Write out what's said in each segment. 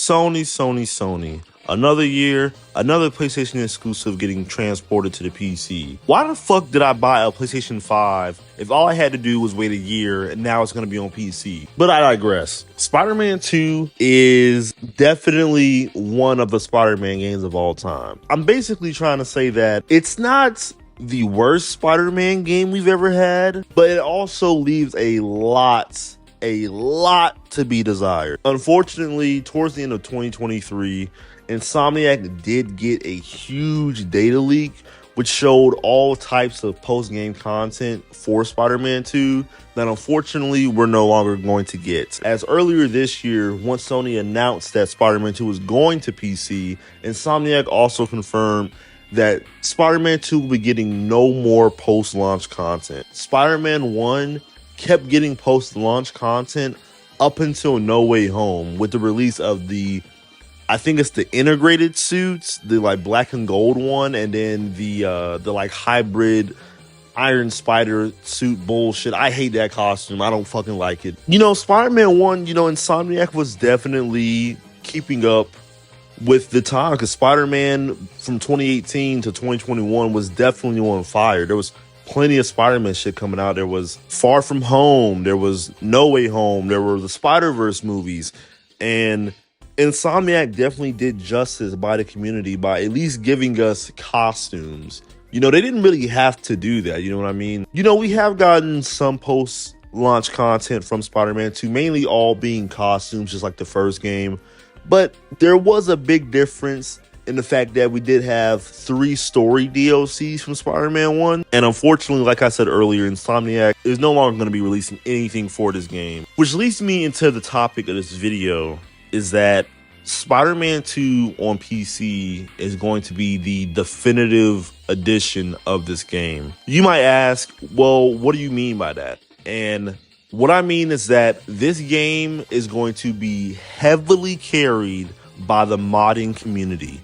Sony. Another year, another PlayStation exclusive getting transported to the PC. Why the fuck did I buy a PlayStation 5 if all I had to do was wait a year and now it's going to be on PC? But I digress. Spider-Man 2 is definitely one of the Spider-Man games of all time. I'm basically trying to say that it's not the worst Spider-Man game we've ever had, but it also leaves a lot to be desired. Unfortunately, towards the end of 2023, Insomniac did get a huge data leak, which showed all types of post-game content for Spider-Man 2 that unfortunately we're no longer going to get. As earlier this year, once Sony announced that Spider-Man 2 was going to PC, Insomniac also confirmed that Spider-Man 2 will be getting no more post-launch content. Spider-Man 1 kept getting post-launch content up until No Way Home, with the release of I think it's the integrated suits, the like black and gold one, and then the like hybrid Iron Spider suit bullshit. I hate that costume. I don't fucking like it. Spider-Man 1, Insomniac was definitely keeping up with the time, because Spider-Man from 2018 to 2021 was definitely on fire. There was plenty of Spider-Man shit coming out. There was Far From Home, there was No Way Home, there were the Spider-Verse movies, and Insomniac definitely did justice by the community by at least giving us costumes. They didn't really have to do that, you know what I mean? We have gotten some post-launch content from Spider-Man 2, mainly all being costumes, just like the first game. But there was a big difference in the fact that we did have 3 story DLCs from Spider-Man 1. And unfortunately, like I said earlier, Insomniac is no longer going to be releasing anything for this game. Which leads me into the topic of this video, is that Spider-Man 2 on PC is going to be the definitive edition of this game. You might ask, well, what do you mean by that? And what I mean is that this game is going to be heavily carried by the modding community.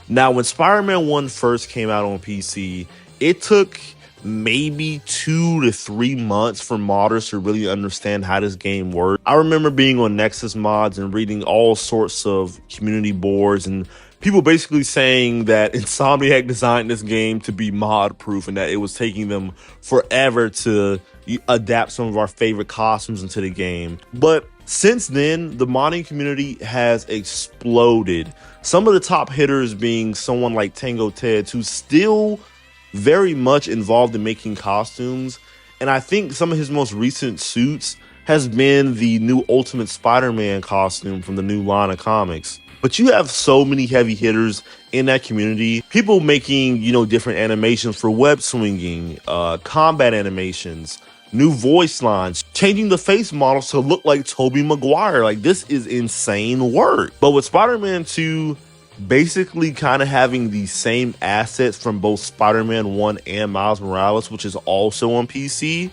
Now, when Spider-Man 1 first came out on PC, it took maybe 2 to 3 months for modders to really understand how this game worked. I remember being on Nexus Mods and reading all sorts of community boards and people basically saying that Insomniac designed this game to be mod proof and that it was taking them forever to adapt some of our favorite costumes into the game. But since then, the modding community has exploded. Some of the top hitters being someone like Tango Ted, who's still very much involved in making costumes, and I think some of his most recent suits has been the new Ultimate Spider-Man costume from the new line of comics. But you have so many heavy hitters in that community, people making different animations for web swinging, combat animations, new voice lines, changing the face models to look like Tobey Maguire. Like, this is insane work. But with Spider-Man 2 basically kind of having the same assets from both Spider-Man 1 and Miles Morales, which is also on PC,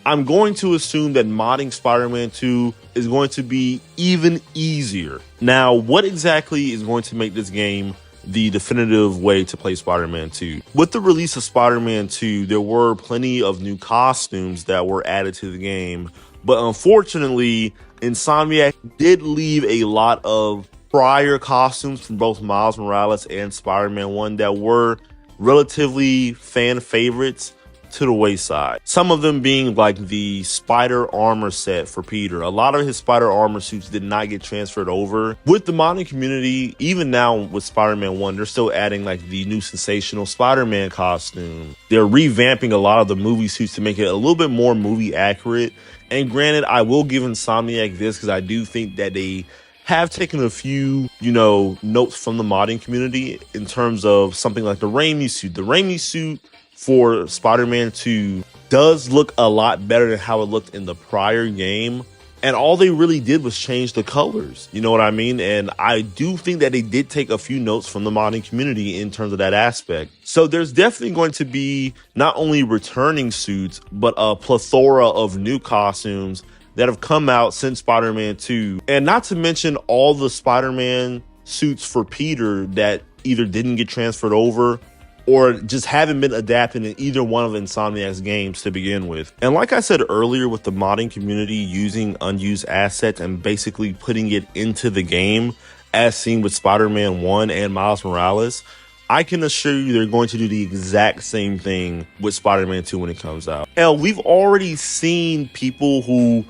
I'm going to assume that modding Spider-Man 2 is going to be even easier. Now, what exactly is going to make this game the definitive way to play Spider-Man 2? With the release of Spider-Man 2, there were plenty of new costumes that were added to the game, but unfortunately, Insomniac did leave a lot of prior costumes from both Miles Morales and Spider-Man 1 that were relatively fan favorites to the wayside. Some of them being like the spider armor set for Peter. A lot of his spider armor suits did not get transferred over. With the modding community, even now with Spider-Man 1, they're still adding like the new sensational Spider-Man costume. They're revamping a lot of the movie suits to make it a little bit more movie accurate. And granted, I will give Insomniac this because I do think that they have taken a few, notes from the modding community in terms of something like the Raimi suit. The Raimi suit for Spider-Man 2 does look a lot better than how it looked in the prior game. And all they really did was change the colors. You know what I mean? And I do think that they did take a few notes from the modding community in terms of that aspect. So there's definitely going to be not only returning suits, but a plethora of new costumes that have come out since Spider-Man 2. And not to mention all the Spider-Man suits for Peter that either didn't get transferred over or just haven't been adapted in either one of Insomniac's games to begin with. And like I said earlier, with the modding community using unused assets and basically putting it into the game, as seen with Spider-Man 1 and Miles Morales, I can assure you they're going to do the exact same thing with Spider-Man 2 when it comes out. Hell, we've already seen people who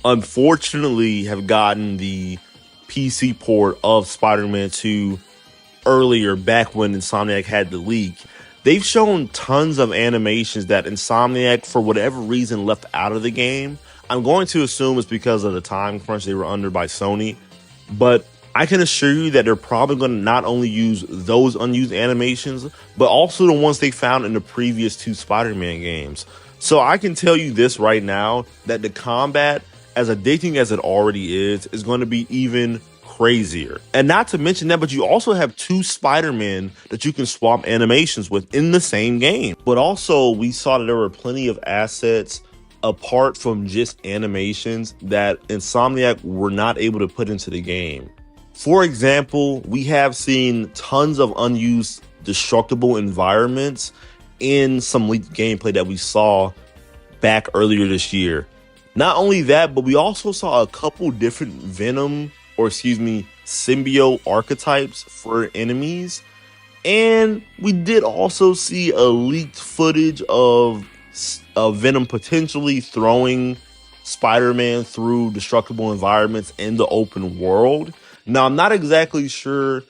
unfortunately have gotten the PC port of Spider-Man 2 earlier, back when Insomniac had the leak. They've shown tons of animations that Insomniac, for whatever reason, left out of the game. I'm going to assume it's because of the time crunch they were under by Sony, but I can assure you that they're probably going to not only use those unused animations, but also the ones they found in the previous 2 Spider-Man games. So I can tell you this right now, that the combat, as addicting as it already is going to be even crazier. And not to mention that, but you also have 2 Spider-Men that you can swap animations with in the same game. But also, we saw that there were plenty of assets apart from just animations that Insomniac were not able to put into the game. For example, we have seen tons of unused destructible environments in some leaked gameplay that we saw back earlier this year. Not only that, but we also saw a couple different symbiote archetypes for enemies. And we did also see a leaked footage of Venom potentially throwing Spider-Man through destructible environments in the open world. Now, I'm not exactly sure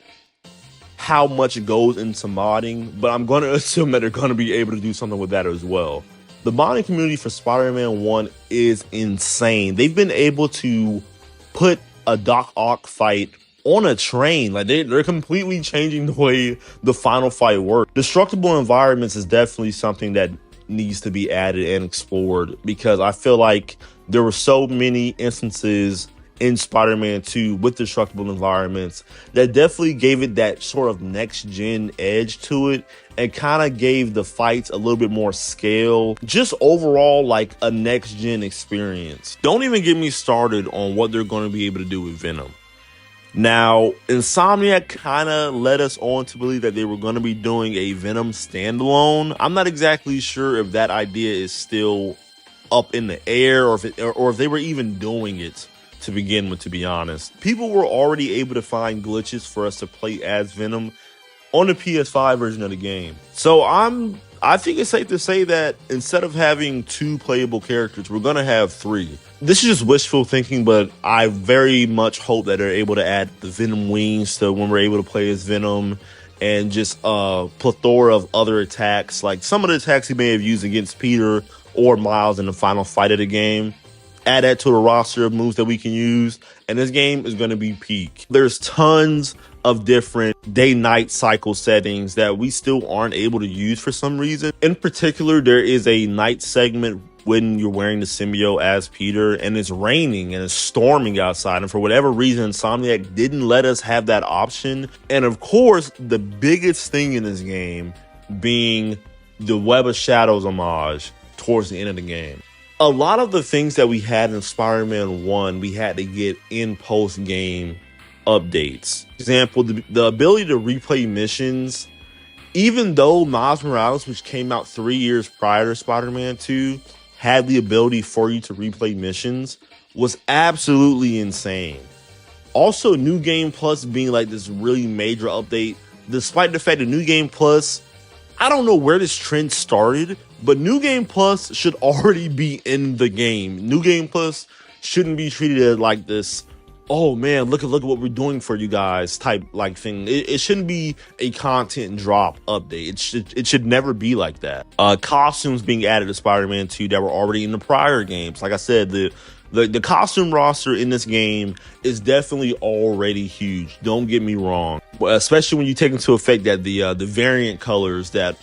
how much it goes into modding, but I'm going to assume that they're going to be able to do something with that as well. The modding community for Spider-Man 1 is insane. They've been able to put a Doc Ock fight on a train. Like they're completely changing the way the final fight works. Destructible environments is definitely something that needs to be added and explored, because I feel like there were so many instances in Spider-Man 2 with destructible environments that definitely gave it that sort of next-gen edge to it, and kind of gave the fights a little bit more scale. Just overall, like a next-gen experience. Don't even get me started on what they're going to be able to do with Venom. Now, Insomniac kind of led us on to believe that they were going to be doing a Venom standalone. I'm not exactly sure if that idea is still up in the air, or if they were even doing it to begin with, to be honest. People were already able to find glitches for us to play as Venom on the PS5 version of the game. So I think it's safe to say that instead of having 2 playable characters, we're gonna have 3. This is just wishful thinking, but I very much hope that they're able to add the Venom wings to when we're able to play as Venom, and just a plethora of other attacks, like some of the attacks he may have used against Peter or Miles in the final fight of the game. Add that to the roster of moves that we can use, and this game is going to be peak. There's tons of different day-night cycle settings that we still aren't able to use for some reason. In particular, there is a night segment when you're wearing the symbiote as Peter, and it's raining and it's storming outside, and for whatever reason, Insomniac didn't let us have that option. And of course, the biggest thing in this game being the Web of Shadows homage towards the end of the game. A lot of the things that we had in Spider-Man 1, we had to get in post-game updates. For example, the ability to replay missions, even though Miles Morales, which came out 3 years prior to Spider-Man 2, had the ability for you to replay missions, was absolutely insane. Also, New Game Plus being like this really major update, despite the fact that New Game Plus, I don't know where this trend started, but New Game Plus should already be in the game. New Game Plus shouldn't be treated as like this, oh man, look at what we're doing for you guys type like thing. It shouldn't be a content drop update. It should never be like that. Costumes being added to Spider-Man 2 that were already in the prior games. Like I said, the costume roster in this game is definitely already huge. Don't get me wrong, especially when you take into effect that the variant colors, that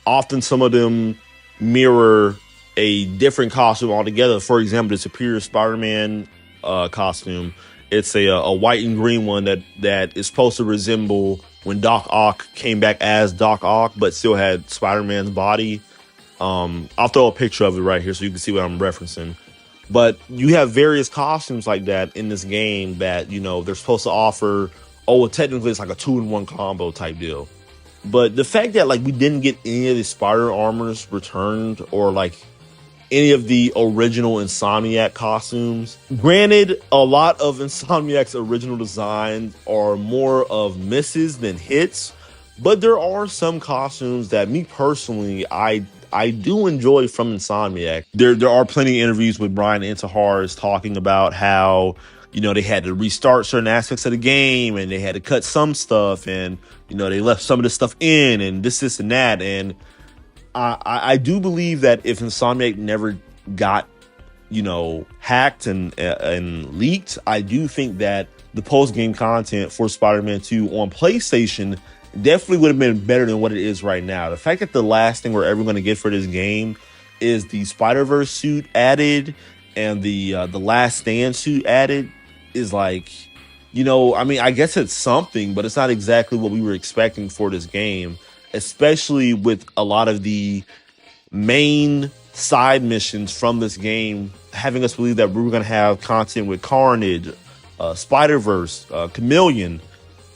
often some of them mirror a different costume altogether. For example, the Superior Spider-Man costume, it's a white and green one that is supposed to resemble when Doc Ock came back as Doc Ock, but still had Spider-Man's body. I'll throw a picture of it right here so you can see what I'm referencing. But you have various costumes like that in this game that, you know, they're supposed to offer, oh, well, technically it's like a 2-in-1 combo type deal. But the fact that, like, we didn't get any of the spider armors returned, or like any of the original Insomniac costumes. Granted, a lot of Insomniac's original designs are more of misses than hits, but there are some costumes that me personally, I do enjoy from Insomniac. There are plenty of interviews with Brian Intihars talking about how, you know, they had to restart certain aspects of the game and they had to cut some stuff and, you know, they left some of the stuff in and this and that. And I do believe that if Insomniac never got, you know, hacked and leaked, I do think that the post-game content for Spider-Man 2 on PlayStation definitely would have been better than what it is right now. The fact that the last thing we're ever going to get for this game is the Spider-Verse suit added and the Last Stand suit added is like, you know, I mean, I guess it's something, but it's not exactly what we were expecting for this game, especially with a lot of the main side missions from this game having us believe that we were going to have content with Carnage, Spider-Verse, Chameleon.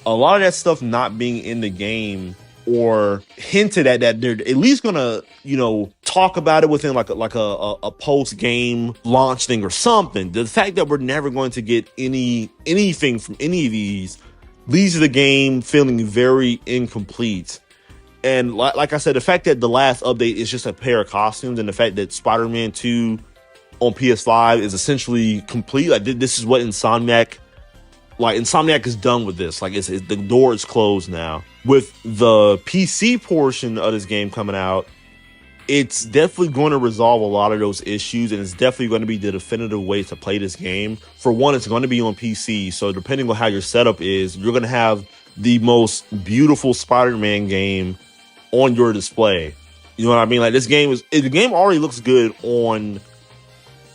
A lot of that stuff not being in the game or hinted at that they're at least gonna, you know, talk about it within like a post-game launch thing or something. The fact that we're never going to get anything from any of these leaves the game feeling very incomplete. And like I said, the fact that the last update is just a pair of costumes and the fact that Spider-Man 2 on PS5 is essentially complete. Like this is what Insomniac is done with this. Like the door is closed now. With the PC portion of this game coming out, it's definitely going to resolve a lot of those issues, and it's definitely going to be the definitive way to play this game. For one, it's going to be on PC, so depending on how your setup is, you're going to have the most beautiful Spider-Man game on your display. You know what I mean? Like the game already looks good on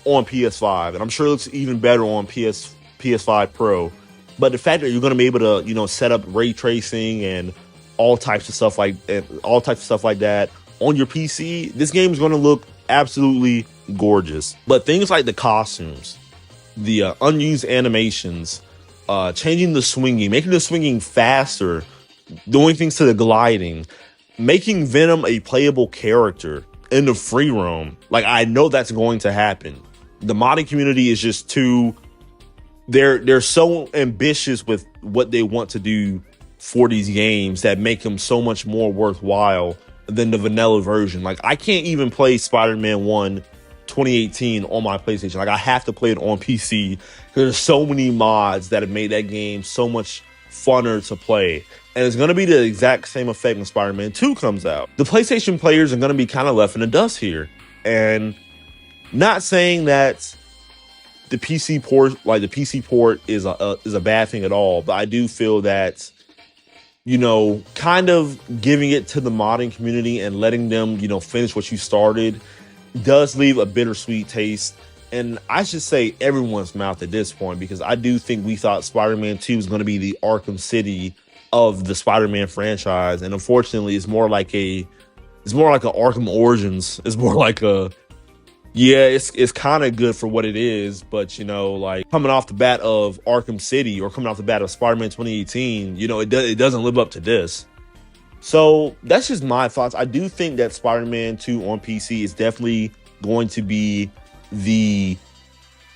PS5, and I'm sure it looks even better on PS5 Pro. But the fact that you're going to be able to, you know, set up ray tracing and all types of stuff like that on your PC, this game is going to look absolutely gorgeous. But things like the costumes, the unused animations, changing the swinging, making the swinging faster, doing things to the gliding, making Venom a playable character in the free roam. Like, I know that's going to happen. The modding community is just too... They're so ambitious with what they want to do for these games that make them so much more worthwhile than the vanilla version. Like, I can't even play Spider-Man 1 2018 on my PlayStation. Like, I have to play it on PC. There's so many mods that have made that game so much funner to play. And it's going to be the exact same effect when Spider-Man 2 comes out. The PlayStation players are going to be kind of left in the dust here. And not saying that the PC port is a bad thing at all, but I do feel that, you know, kind of giving it to the modding community and letting them, you know, finish what you started does leave a bittersweet taste. And I should say everyone's mouth at this point, because I do think we thought Spider-Man 2 was going to be the Arkham City of the Spider-Man franchise, and unfortunately, it's more like a Arkham Origins. It's more like it's kind of good for what it is, but, you know, like coming off the bat of Arkham City or coming off the bat of Spider-Man 2018, you know, it doesn't live up to this. So that's just my thoughts. I do think that Spider-Man 2 on PC is definitely going to be the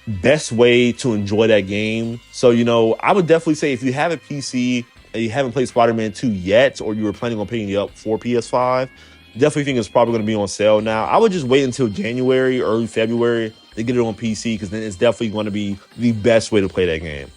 best way to enjoy that game. So, you know, I would definitely say if you have a PC and you haven't played Spider-Man 2 yet, or you were planning on picking it up for PS5, definitely think it's probably going to be on sale now. I would just wait until January, early February to get it on PC, because then it's definitely going to be the best way to play that game.